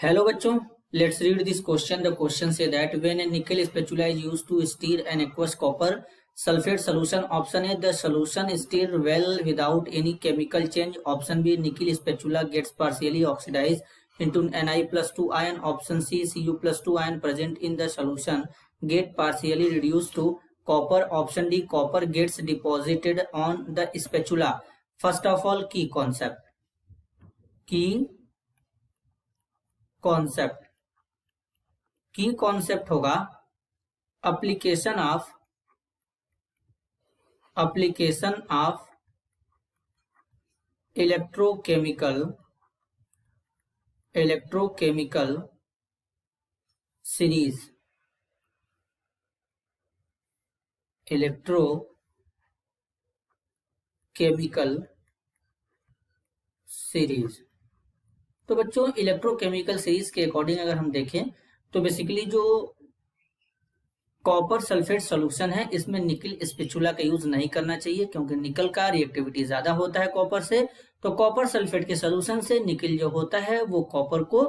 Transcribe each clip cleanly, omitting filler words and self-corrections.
Hello bachchon, let's read this question. The question say that when a nickel spatula is used to stir an aqueous copper sulfate solution, option A, the solution stir well without any chemical change. Option B, nickel spatula gets partially oxidized into Ni+2 ion. Option C, Cu+2 ion present in the solution get partially reduced to copper. Option D, copper gets deposited on the spatula. First of all, key concept होगा application of electrochemical series. तो बच्चों electrochemical series के according अगर हम देखें तो basically जो copper sulphate solution है इसमें निकल स्पेचुला का यूज नहीं करना चाहिए, क्योंकि निकल का रिएक्टिविटी ज्यादा होता है कॉपर से। तो कॉपर सल्फेट के सॉल्यूशन से निकल जो होता है वो कॉपर को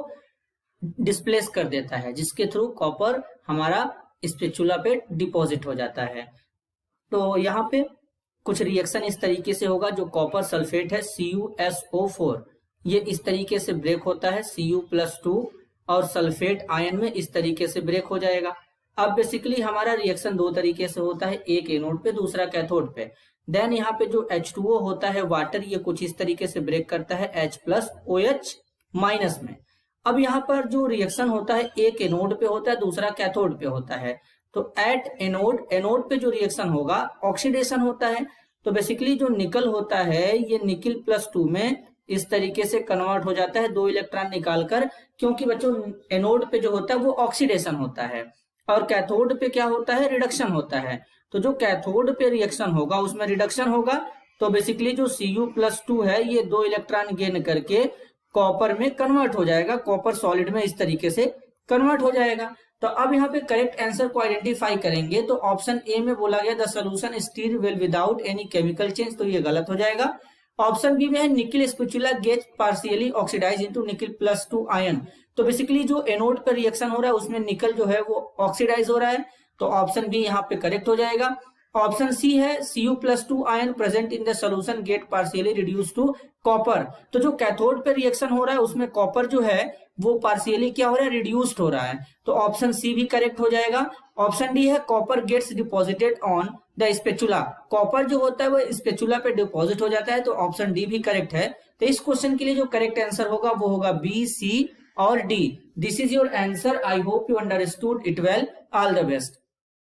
डिस्प्लेस कर देता है, जिसके थ्रू कॉपर हमारा स्पेचुला पे डिपॉजिट हो जाता है। तो यहाँ पे कुछ रिएक्शन इस तरीके से होगा। जो कॉपर सल्फेट है CuSO4 ये इस तरीके से ब्रेक होता है Cu+2 और सल्फेट आयन में इस तरीके से ब्रेक हो जाएगा। अब बेसिकली हमारा रिएक्शन दो तरीके से होता है, एक एनोड पे दूसरा कैथोड पे। देन यहाँ पे जो H2O होता है वाटर, ये कुछ इस तरीके से ब्रेक करता है H+OH- में। अब यहाँ पर जो रिएक्शन होता है एक एनोड पे होता है दूसरा कैथोड पे होता है। तो एट एनोड पे जो रिएक्शन होगा ऑक्सीडेशन होता है। तो बेसिकली जो निकल होता है ये Nickel+2 में इस तरीके से कन्वर्ट हो जाता है, 2 इलेक्ट्रॉन निकालकर, क्योंकि बच्चों एनोड पे जो होता है वो ऑक्सीडेशन होता है और कैथोड पे क्या होता है, रिडक्शन होता है। तो जो कैथोड पे रिएक्शन होगा उसमें रिडक्शन होगा। तो बेसिकली जो Cu+2 है ये 2 इलेक्ट्रॉन गेन करके कॉपर में कन्वर्ट हो जाएगा, कॉपर सॉलिड में इस तरीके से कन्वर्ट हो जाएगा। तो अब यहाँ पे करेक्ट आंसर को आइडेंटिफाई करेंगे तो ऑप्शन ए में बोला गया the solution stir well without any chemical change, तो ये गलत हो जाएगा। ऑप्शन बी में है nickel spatula get partially oxidize into Nickel+2 ion. तो बेसिकली जो एनोड पर रिएक्शन हो रहा है उसमें निकल जो है वो ऑक्सीडाइज हो रहा है, तो ऑप्शन बी यहाँ पे करेक्ट हो जाएगा। ऑप्शन सी है Cu+2 ion present in the solution get partially reduce to copper. तो जो कैथोड पे रिएक्शन हो रहा है उसमें कॉपर जो है वो पार्शियली क्या हो रहा है, रिड्यूस्ड हो रहा है, तो ऑप्शन सी भी करेक्ट हो जाएगा। ऑप्शन डी है copper gets deposited on the spatula, copper जो होता है वो स्पेचुला पे डिपॉजिट हो जाता है, तो ऑप्शन डी भी करेक्ट है। तो इस क्वेश्चन के लिए जो करेक्ट आंसर होगा वो होगा बी, सी और D. This is your answer. I hope you understood it well. All the best.